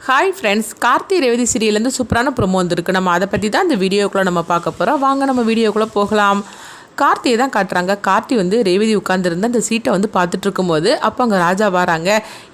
Hi friends, Karthi Revathi சீரியல்லேருந்து சூப்பரான promo வந்திருக்கு. நம்ம அதை பற்றி தான் இந்த வீடியோக்குள்ளே நம்ம பார்க்க போகிறோம். வாங்க நம்ம வீடியோக்குள்ளே போகலாம். கார்த்தியை தான் காட்டுறாங்க. கார்த்தி ரேவதி உட்காந்துருந்த அந்த சீட்டை பார்த்துட்டு இருக்கும்போது அப்போ அங்கே ராஜா வராங்க.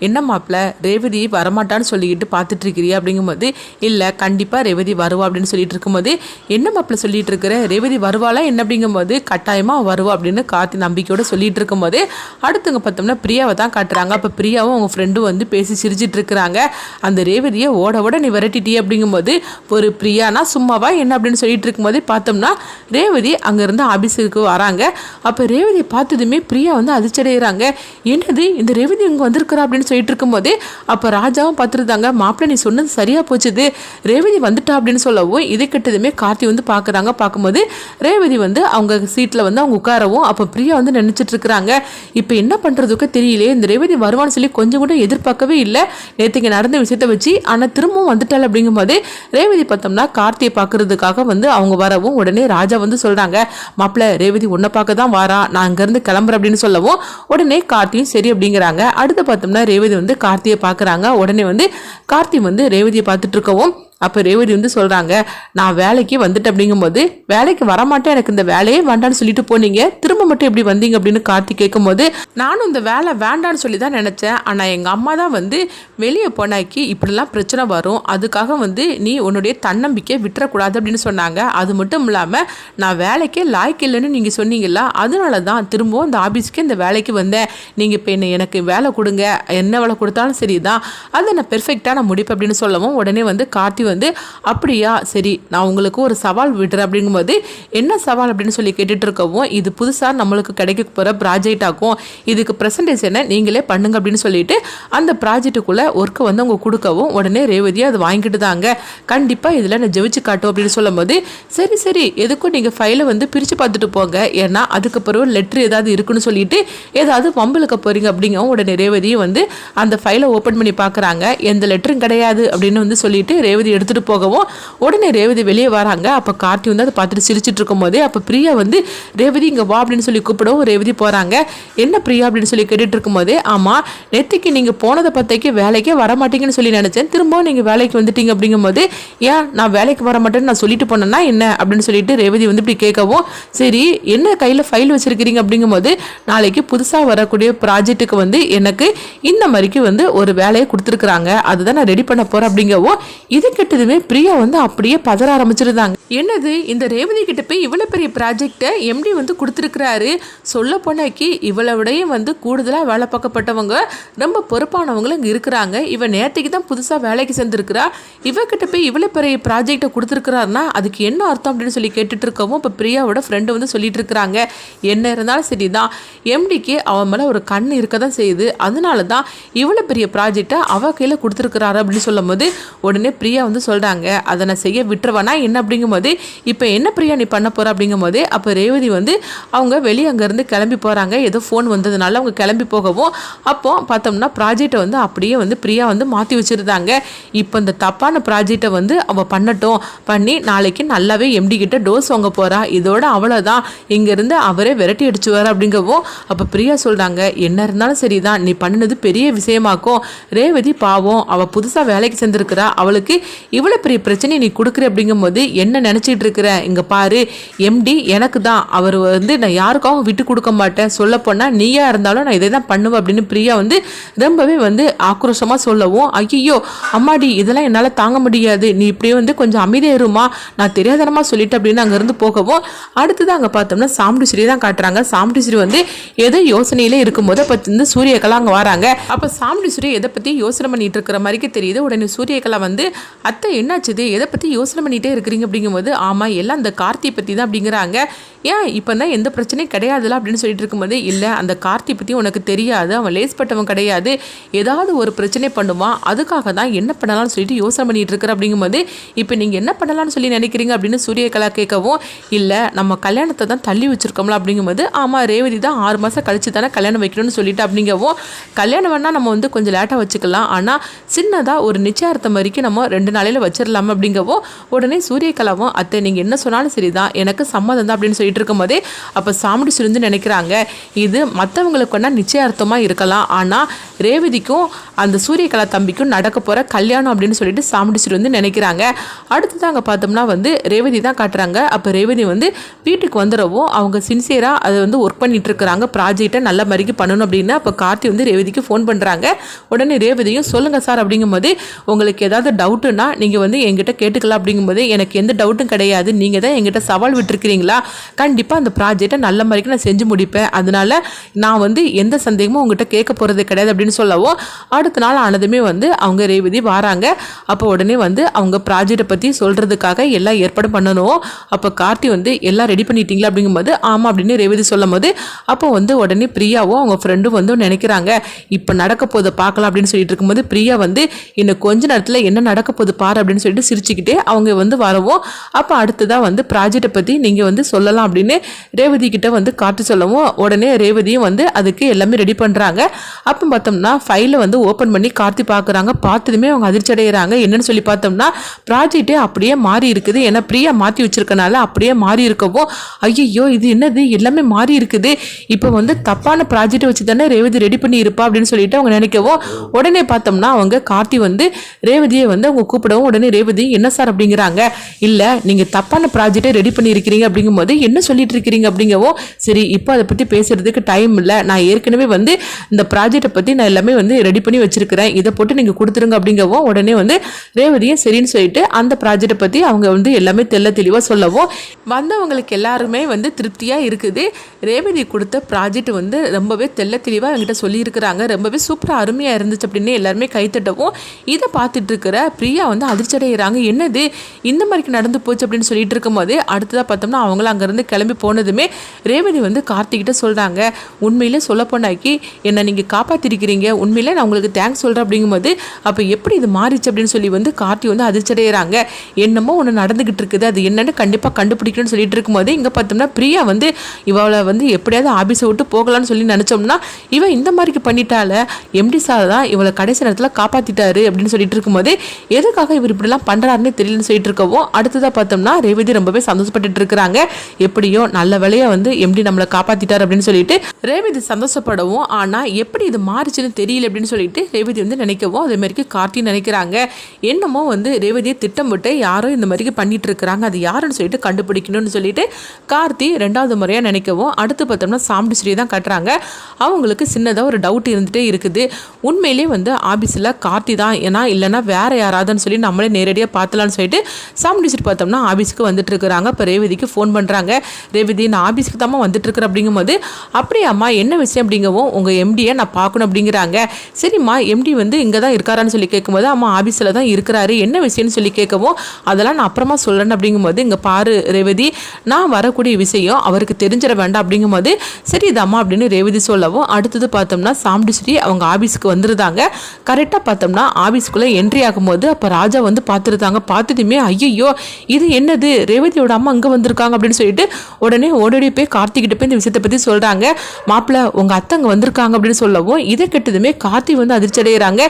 என்ன மாப்பிள்ள, ரேவதி வரமாட்டான்னு சொல்லிக்கிட்டு பார்த்துட்டு இருக்கிறியா அப்படிங்கும்போது, இல்லை கண்டிப்பாக ரேவதி வருவா அப்படின்னு சொல்லிட்டு இருக்கும்போது, என்ன மாப்பிள்ள சொல்லிட்டு இருக்கிற, ரேவதி வருவாளா என்ன அப்படிங்கும்போது, கட்டாயமாக வருவா அப்படின்னு கார்த்தி நம்பிக்கையோடு சொல்லிட்டு இருக்கும்போது அடுத்துங்க பார்த்தோம்னா பிரியாவை தான் காட்டுறாங்க. அப்போ பிரியாவும் அவங்க ஃப்ரெண்டும் பேசி சிரிச்சிட்டு இருக்கிறாங்க. அந்த ரேவதியை ஓட நீ விரட்டிட்டியே அப்படிங்கும்போது, ஒரு பிரியானா சும்மாவா என்ன அப்படின்னு சொல்லிட்டு இருக்கும்போது பார்த்தோம்னா ரேவதி அங்கேருந்து ஆஃபீஸுக்கு வராங்க. அப்போ ரேவதியை பார்த்ததுமே பிரியா அதிர்ச்சடைகிறாங்க. என்னது இந்த ரேவதி இங்கே வந்திருக்கிறா அப்படின்னு சொல்லிட்டு இருக்கும்போது அப்போ ராஜாவும் பார்த்துருந்தாங்க. மாப்பிள்ளை நீ சொன்னது சரியாக போச்சுது, ரேவதி வந்துட்டா அப்படின்னு சொல்லவும் இதை கெட்டதுமே கார்த்தி பார்க்குறாங்க. பார்க்கும்போது ரேவதி அவங்க சீட்டில் அவங்க உட்காரவும் அப்போ பிரியா நினச்சிட்டு இருக்கிறாங்க. இப்போ என்ன பண்ணுறதுக்கு தெரியலையே, இந்த ரேவதி வருவான்னு சொல்லி கொஞ்சம் கூட எதிர்பார்க்கவே இல்லை. நேற்றுக்கு நடந்த விஷயத்தை வச்சு ஆனால் திரும்பவும் வந்துட்டாள் அப்படிங்கும்போது ரேவதி பார்த்தோம்னா கார்த்தியை பார்க்கறதுக்காக அவங்க வரவும் உடனே ராஜா சொல்கிறாங்க, மாப்பிள்ளை ரேவதி உன்னை பார்க்க தான் வாரா, நான் அங்கேருந்து கிளம்புறேன் அப்படின்னு சொல்லவும் உடனே கார்த்தியும் சரி அப்படிங்கிறாங்க. அடுத்து பார்த்தோம்னா ரேவதி கார்த்தியை பார்க்குறாங்க. உடனே கார்த்தி ரேவதியை பார்த்துட்டு இருக்கவும் அப்போ ரேவதி சொல்கிறாங்க, நான் வேலைக்கு வந்துட்டு அப்படிங்கும்போது, வேலைக்கு வரமாட்டேன், எனக்கு இந்த வேலையே வேண்டான்னு சொல்லிட்டு போனீங்க, திரும்ப மட்டும் எப்படி வந்தீங்க அப்படின்னு கார்த்தி கேட்கும்போது, நானும் இந்த வேலை வேண்டான்னு சொல்லி தான் நினச்சேன். ஆனால் எங்கள் அம்மா தான் வெளியே போனாக்கி இப்படிலாம் பிரச்சனை வரும், அதுக்காக நீ உன்னுடைய தன்னம்பிக்கையை விட்டுறக்கூடாது அப்படின்னு சொன்னாங்க. அது மட்டும் இல்லாமல் நான் வேலைக்கே லாய்க்கு இல்லைன்னு நீங்கள் சொன்னீங்களா, அதனால தான் திரும்பவும் இந்த ஆஃபீஸ்க்கு இந்த வேலைக்கு வந்தேன். நீங்கள் இப்போ எனக்கு வேலை கொடுங்க, என்ன வேலை கொடுத்தாலும் சரி தான், அதை நான் பெர்ஃபெக்டாக நான் முடிப்பேன் அப்படின்னு சொல்லவும் உடனே கார்த்தி அப்படியா சரி நான் உங்களுக்கு ஒரு சவால் விடுறேன் அப்படிங்கும்போது, என்ன சவால் அப்படின்னு சொல்லி கேட்டுட்டு இருக்கவும், இது புதுசாக நம்மளுக்கு கிடைக்க போகிற ப்ராஜெக்ட் ஆகும், இதுக்கு ப்ரெசன்டேஷனை நீங்களே பண்ணுங்க அப்படின்னு சொல்லிட்டு அந்த ப்ராஜெக்டுக்குள்ளே ஒர்க்கை அவங்க கொடுக்கவும் உடனே ரேவதியை அது வாங்கிட்டு தாங்க, கண்டிப்பாக இதில் நான் ஜெயிச்சு காட்டும் அப்படின்னு சொல்லும் போது, சரி சரி எதுக்கும் நீங்கள் ஃபைலை பிரித்து பார்த்துட்டு போங்க, ஏன்னா அதுக்கப்புறம் லெட்ரு ஏதாவது இருக்குன்னு சொல்லிட்டு ஏதாவது வம்பலுக்க போகிறீங்க அப்படிங்கவும் உடனே ரேவதியும் அந்த ஃபைலை ஓப்பன் பண்ணி பார்க்குறாங்க. எந்த லெட்டரும் கிடையாது அப்படின்னு சொல்லிட்டு ரேவதி எடுத்துட்டு போகவும் உடனே ரேவதி வெளியே வராங்க. அப்போ கார்த்தி அதை பார்த்துட்டு சிரிச்சிட்டு இருக்கும் போதே அப்போ பிரியா ரேவதி இங்கே வா அப்படின்னு சொல்லி கூப்பிடவும் ரேவதி போகிறாங்க. என்ன பிரியா அப்படின்னு சொல்லி கேட்டுட்டு இருக்கும் போதே, ஆமாம் நேற்றுக்கு நீங்கள் போனதை பற்றிக்கு வேலைக்கே வரமாட்டீங்கன்னு சொல்லி நினச்சேன், திரும்பவும் நீங்கள் வேலைக்கு வந்துட்டீங்க அப்படிங்கும்போது, ஏன் நான் வேலைக்கு வர மாட்டேன்னு நான் சொல்லிட்டு போனேன்னா என்ன அப்படின்னு சொல்லிட்டு ரேவதி இப்படி கேட்கவும், சரி என்ன கையில் ஃபைல் வச்சிருக்கிறீங்க அப்படிங்கும்போது, நாளைக்கு புதுசாக வரக்கூடிய ப்ராஜெக்ட்டுக்கு எனக்கு இந்த மாதிரிக்கு ஒரு வேலையை கொடுத்துருக்குறாங்க, அதுதான் நான் ரெடி பண்ண போகிறேன் அப்படிங்கவும் இது கிட்டதுமே பிரியா அப்படியே பதற ஆரம்பிச்சிருந்தாங்க. என்னது இந்த ரேவதி கிட்ட போய் இவ்வளவு பெரிய ப்ராஜெக்டை எம்டி கொடுத்துருக்கிறாரு, சொல்ல போனாக்கி இவ்வளவுடையும் கூடுதலாக வேலை பார்க்கப்பட்டவங்க ரொம்ப பொறுப்பானவங்களும் இங்கே இருக்கிறாங்க, இவன் நேற்றுக்கு தான் புதுசாக வேலைக்கு சேர்ந்துருக்கிறா, இவகிட்ட போய் இவ்வளோ பெரிய ப்ராஜெக்டை கொடுத்துருக்கிறாருன்னா அதுக்கு என்ன அர்த்தம் அப்படின்னு சொல்லி கேட்டுட்டு இருக்கவும் இப்போ பிரியாவோட ஃப்ரெண்டு சொல்லிட்டு இருக்கிறாங்க, என்ன இருந்தாலும் சரிதான் எம்டிக்கு அவன் மேலே ஒரு கண் இருக்க தான் செய்யுது, அதனால தான் இவ்வளோ பெரிய ப்ராஜெக்டை அவ கையில் கொடுத்துருக்கிறாரு அப்படின்னு சொல்லும் போது உடனே பிரியா சொல்கிறாங்க, அதை நான் செய்ய விட்டுருவானா என்ன அப்படிங்கும்போது, இப்போ என்ன பிரியா நீ பண்ண போகிற அப்படிங்கும்போது அப்போ ரேவதி அவங்க வெளியே அங்கேருந்து கிளம்பி போகிறாங்க. ஏதோ ஃபோன் வந்ததுனால அவங்க கிளம்பி போகவும் அப்போ பார்த்தோம்னா ப்ராஜெக்டை அப்படியே பிரியா மாற்றி வச்சுருந்தாங்க. இப்போ இந்த தப்பான ப்ராஜெக்டை அவள் பண்ணட்டும், பண்ணி நாளைக்கு நல்லாவே எம்டி கிட்ட டோஸ் வாங்க போகிறா, இதோட அவ்வளோதான், இங்கேருந்து அவரே விரட்டி அடிச்சுவார் அப்படிங்கவும் அப்போ பிரியா சொல்கிறாங்க, என்ன இருந்தாலும் சரிதான், நீ பண்ணினது பெரிய விஷயமாக்கும், ரேவதி பாவம் அவள் புதுசாக வேலைக்கு சேர்ந்துருக்கிறா, அவளுக்கு இவ்வளோ பெரிய பிரச்சனை நீ கொடுக்குற அப்படிங்கும்போது என்ன நினச்சிட்டு இருக்கிற, இங்கே பாரு எம்டி எனக்கு தான், அவர் நான் யாருக்காகவும் விட்டு கொடுக்க மாட்டேன், சொல்லப்போனால் நீயா இருந்தாலும் நான் இதை தான் பண்ணுவேன் அப்படின்னு பிரியா ரொம்பவே ஆக்ரோஷமாக சொல்லவும், ஐயோ அம்மாடி இதெல்லாம் என்னால் தாங்க முடியாது, நீ இப்படியே கொஞ்சம் அமைதியாக இருமா, நான் தெரியாதனமாக சொல்லிட்டு அப்படின்னு அங்கேருந்து போகவும் அடுத்தது அங்கே பார்த்தோம்னா சாமுண்டீஸ்வரி தான் காட்டுறாங்க. சாமுண்டீஸ்வரி ஏதோ யோசனையிலே இருக்கும்போது அப்போ சூரியகலா அங்கே வராங்க. அப்போ சாமுண்டீஸ்வரி எதை பற்றி யோசனை பண்ணிட்டு இருக்கிற மாதிரிக்கு தெரியுது. உடனே சூரியகலா அத்தை என்னாச்சுது, எதை பற்றி யோசனை பண்ணிகிட்டே இருக்கிறீங்க அப்படிங்கும்போது, ஆமாம் எல்லாம் அந்த கார்த்தியை பற்றி தான் அப்படிங்கிறாங்க, ஏன் இப்போ தான் எந்த பிரச்சனையும் கிடையாதுல அப்படின்னு சொல்லிட்டு இருக்கும்போது, இல்லை அந்த கார்த்தி பற்றி உனக்கு தெரியாது, அவன் லேஸ்பட்டவன் கிடையாது, ஏதாவது ஒரு பிரச்சனை பண்ணுவான், அதுக்காக தான் என்ன பண்ணலாம்னு சொல்லிட்டு யோசனை பண்ணிட்டு இருக்கிற அப்படிங்கும்போது, இப்போ நீங்கள் என்ன பண்ணலாம்னு சொல்லி நினைக்கிறீங்க அப்படின்னு சூரியகலா கேட்கவும், இல்லை நம்ம கல்யாணத்தை தான் தள்ளி வச்சுருக்கோம்ல அப்படிங்கும்போது, ஆமாம் ரேவதி தான் 6 மாதம் கழிச்சு தானே கல்யாணம் வைக்கணும்னு சொல்லிட்டு அப்படிங்கவும், கல்யாணம் வேணால் நம்ம கொஞ்சம் லேட்டாக வச்சுக்கலாம், ஆனால் சின்னதாக ஒரு நிச்சயார்த்தம் வரைக்கும் நம்ம 2 நாளையில் வச்சிடலாமா அப்படிங்கவும் உடனே சூரியகலாவும், அத்தை நீங்கள் என்ன சொன்னாலும் சரிதான், எனக்கு சம்மதம் தான் அப்படின்னு சொல்லிட்டு இருக்கும்போதே அப்போ சாமுண்டீஸ்வரி நினைக்கிறாங்க, இது மற்றவங்களுக்கு வேணால் நிச்சயார்த்தமாக இருக்கலாம், ஆனால் ரேவதிக்கும் அந்த சூரியகலா தம்பிக்கும் நடக்க போகிற கல்யாணம் அப்படின்னு சொல்லிட்டு சாமுண்டீஸ்வரி வந்து நினைக்கிறாங்க. அடுத்தது அங்கே பார்த்தோம்னா வந்து ரேவதி தான் காட்டுறாங்க. அப்போ ரேவதி வந்து வீட்டுக்கு வந்துடவும் அவங்க சின்சியராக அதை வந்து ஒர்க் பண்ணிட்டு இருக்கிறாங்க, ப்ராஜெக்டை நல்ல மாதிரிக்கு பண்ணணும் அப்படின்னு. அப்போ கார்த்தி வந்து ரேவதிக்கு ஃபோன் பண்ணுறாங்க. உடனே ரேவதியும் சொல்லுங்கள் சார் அப்படிங்கும்போது, உங்களுக்கு ஏதாவது டவுட்டுன்னா நீங்கள் வந்து என்கிட்ட கேட்டுக்கலாம் அப்படிங்கும்போது, எனக்கு எந்த டவுட்டும் கிடையாது, நீங்கள் தான் என்கிட்ட சவால் விட்டுருக்கிறீங்களா, கண்டிப்பாக அந்த ப்ராஜெக்டை நல்ல மாதிரிக்கு நான் செஞ்சு முடிப்பேன், அதனால நான் வந்து எந்த சந்தேகமும் உங்ககிட்ட கேட்க போகிறது கிடையாது அப்படின்னு சொல்லவும், அடுத்த நாள் ஆனதுமே வந்து அவங்க ரேவதி வராங்க. அப்போ உடனே வந்து அவங்க ப்ராஜெக்டை பற்றி சொல்கிறதுக்காக எல்லாம் ஏற்பாடு பண்ணணும். அப்போ கார்த்தி வந்து எல்லாம் ரெடி பண்ணிட்டீங்களா அப்படிங்கும்போது ஆமாம் அப்படின்னு ரேவதி சொல்லும் போது, அப்போ வந்து உடனே பிரியாவும் அவங்க ஃப்ரெண்டும் வந்து நினைக்கிறாங்க இப்போ நடக்க போதை பார்க்கலாம் அப்படின்னு சொல்லிட்டு இருக்கும்போது, பிரியா வந்து இன்னும் கொஞ்ச நேரத்தில் என்ன நடக்க போகுது பாரு அப்படின்னு சொல்லிட்டு சிரிச்சுக்கிட்டே அவங்க வந்து வரவும், அப்போ அடுத்ததான் வந்து ப்ராஜெக்டை பற்றி நீங்கள் வந்து சொல்லலாம் அப்படின்னு ரேவதி கிட்ட வந்து கார்த்தி சொல்லவும், உடனே ரேவதியும் வந்து அதுக்கு எல்லாமே ரெடி பண்ணுறாங்க. அப்போ பார்த்தோம்னா ஃபைலை வந்து ஓப்பன் பண்ணி கார்த்தி பார்க்குறாங்க. பார்த்ததுமே அவங்க அதிர்ச்சி அடைகிறாங்க. என்னன்னு சொல்லி பார்த்தோம்னா ப்ராஜெக்டே அப்படியே மாறி இருக்குது. ஏன்னா பிரியா மாற்றி வச்சிருக்கனால அப்படியே மாறி இருக்கவும், ஐயோ இது என்னது எல்லாமே மாறி இருக்குது, இப்போ வந்து தப்பான ப்ராஜெக்டை வச்சு தானே ரேவதி ரெடி பண்ணி இருப்பா அப்படின்னு சொல்லிட்டு அவங்க நினைக்கவும், உடனே பார்த்தோம்னா அவங்க கார்த்தி வந்து ரேவதியை வந்து அவங்க கூப்பிடவும், உடனே ரேவதி என்ன சார் அப்படிங்கிறாங்க. இல்லை நீங்கள் தப்பான ப்ராஜெக்டை ரெடி பண்ணி இருக்கிறீங்க அப்படிங்கும்போது என்ன சொல்லிட்டு இருக்கிறீங்க அப்படிங்கவும், சரி இப்போ அதை பற்றி பேசுறதுக்கு டைம் இல்லை, நான் ஏற்கனவே வந்து இந்த ப்ராஜெக்டை பற்றி நான் எல்லாமே வந்து ரெடி பண்ணி வச்சிருக்கிறேன், இதை போட்டு நீங்கள் கொடுத்துருங்க அப்படிங்கவும், உடனே வந்து ரேவதியும் சரின்னு சொல்லிட்டு அந்த ப்ராஜெக்டை பற்றி அவங்க வந்து எல்லாமே தெளிவாக சொல்லவும், வந்தவங்களுக்கு எல்லாருமே வந்து திருப்தியாக இருக்குது. ரேவதி கொடுத்த ப்ராஜெக்ட் வந்து ரொம்பவே தெளிவாக என்கிட்ட சொல்லியிருக்கிறாங்க, ரொம்பவே சூப்பராக அருமையாக இருந்துச்சு அப்படின்னு எல்லாருமே கைத்தட்டவும், இதை பார்த்துட்டு இருக்கிற பிரியா வந்து அதிர்ச்சி அடைகிறாங்க. என்னது இந்த மாதிரிக்கு நடந்து போச்சு அப்படின்னு சொல்லிட்டு இருக்கும்போது, அடுத்ததாக பார்த்தோம்னா அவங்களும் அங்கேருந்து கிளம்பி போனதுமே ரேவதி வந்து கார்த்திகிட்ட சொல்கிறாங்க, உண்மையிலே சொல்ல போனாக்கி என்னை நீங்கள் காப்பாற்றிருக்கிறீங்க, உண்மையிலே நான் உங்களுக்கு தேங்க்ஸ் சொல்கிறேன் அப்படிங்கும்போது, அப்போ எப்படி இது மாறிச்சு அப்படின்னு சொல்லி வந்து கார்த்தி வந்து அதிர்ச்சி அடைகிறாங்க. என்னமோ ஒன்று நடந்துகிட்டு இருக்குது, அது என்னன்னு கண்டிப்பாக கண்டுபிடிக்கணும்னு சொல்லிட்டு இருக்கும்போது, இங்கே பார்த்தோம்னா பிரியா வந்து இவளை வந்து எப்படியாவது ஆபீஸை விட்டு போகலான்னு சொல்லி நினச்சோம்னா, இவன் இந்த மாதிரிக்கு பண்ணிட்டால எம்டி சார் தான் இவளை கடைசி நேரத்தில் காப்பாற்றிட்டாரு அப்படின்னு சொல்லிட்டு இருக்கும்போது, எதுக்காக இவர் இப்படிலாம் பண்ணுறாருன்னு தெரியலன்னு சொல்லிட்டு இருக்கவும், அடுத்ததாக பார்த்தோம்னா ரேவதி ரொம்பவே சந்தோஷப்பட்டு இருக்கிறாங்க. எப்படியோ நல்ல வேலையை வந்து எம்டி நம்மளை காப்பாற்றிட்டார் அப்படின்னு சொல்லிட்டு ரேவதி சந்தோஷப்படவும், ஆனால் எப்படி இது மாறிச்சுன்னு தெரியல அப்படின்னு சொல்லிட்டு ரேவதி வந்து நினைக்கவும், அதே மாதிரிக்கு கார்த்தி நினைக்கிறாங்க. என்னமோ வந்து ரேவதியை திட்டமிட்டு யாரோ இந்த மாதிரிக்கு பண்ணிட்டு இருக்கிறாங்க, அது யாருன்னு சொல்லிட்டு கண்டுபிடிக்கணும்னு சொல்லிட்டு கார்த்தி ரெண்டாவது முறையாக நினைக்கவும், அடுத்து பார்த்தோம்னா சாமுண்டீஸ்வரி தான் கட்டுறாங்க. அவங்களுக்கு சின்னதாக ஒரு டவுட் இருந்துகிட்டே இருக்குது, உண்மையிலே வந்து ஆபீஸில் கார்த்தி தான் ஏன்னா இல்லைனா வேற யாராவதுன்னு சொல்லி நம்மளே நேரடியாக பார்த்தலான்னு சொல்லிட்டு சாமுண்டீஸ்வரி பார்த்தோம்னா ஆபீஸுக்கு வந்துட்டு இருக்கிறாங்க. இப்போ ரேவதிக்கு ஃபோன் பண்ணுறாங்க. ரேவதி நான் ஆபீஸுக்கு தான் வந்துட்டு இருக்கிறேன் அப்படிங்கும்போது, அப்படியே அம்மா என்ன விஷயம் அப்படிங்கவும், உங்கள் எம்டியை நான் பார்க்கணும் அப்படிங்கிறாங்க. சரிம்மா எம்டி வந்து இங்கே தான் இருக்காரான்னு சொல்லி கேட்கும்போது, அம்மா ஆபீஸில் தான் இருக்கிறாரு, என்ன விஷயம்னு சொல்லி கேட்கவும், அதெல்லாம் நான் அப்புறமா சொல்கிறேன் அப்படிங்கும்போது, இங்கே பாரு ரேவதி நான் வரக்கூடிய விஷயம் அவருக்கு தெரிஞ்சிட வேண்டாம் அப்படிங்கும்போது, சரி இது அம்மா அப்படின்னு ரேவதி சொல்லவும், அடுத்தது பார்த்தோம்னா சாமுண்டீஸ்வரி அவங்க ஆபீஸுக்கு வந்துருந்தாங்க. கரெக்டாக பார்த்தோம்னா ஆபீஸ்க்குள்ளே என்ட்ரி ஆகும்போது அப்போ ராஜா வந்து பார்த்துருந்தாங்க. பார்த்ததுமே ஐயோ இது என்னது ரேவதியோட அம்மா அங்கே வந்திருக்காங்க அப்படின்னு சொல்லிட்டு உடனே ஓடோடி போய் கார்த்திகிட்ட போய் இந்த விஷயத்தை பற்றி சொல்கிறாங்க. மாப்பிள்ள உங்கள் அத்தை அங்கே வந்திருக்காங்க அப்படின்னு சொல்லவும், இதை கெட்டதுமே கார்த்தி வந்து அதிர்ச்சி அடைகிறாங்க.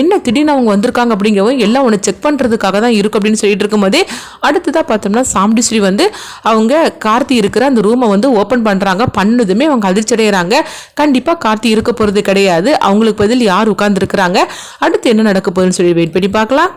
என்ன திடீர்னு அவங்க வந்திருக்காங்க அப்படிங்கவும், எல்லாம் உன்னை செக் பண்ணுறதுக்காக தான் இருக்கும் அப்படின்னு சொல்லிட்டு இருக்கும்போதே, அடுத்ததாக பார்த்தோம்னா சாமுண்டீஸ்வரி வந்து அவங்க கார்த்தி இருக்கிற அந்த ரூமை வந்து ஓப்பன் பண்ணுறாங்க. பண்ணதுமே அவங்க அதிர்ச்சி அடைகிறாங்க. கண்டிப்பாக கார்த்தி இருக்க போகிறது கிடையாது, அவங்களுக்கு பதில் யார் உட்கார்ந்துருக்குறாங்க, அடுத்து என்ன நடக்க போகுதுன்னு சொல்லி வெயிட் பண்ணி பார்க்கலாம்.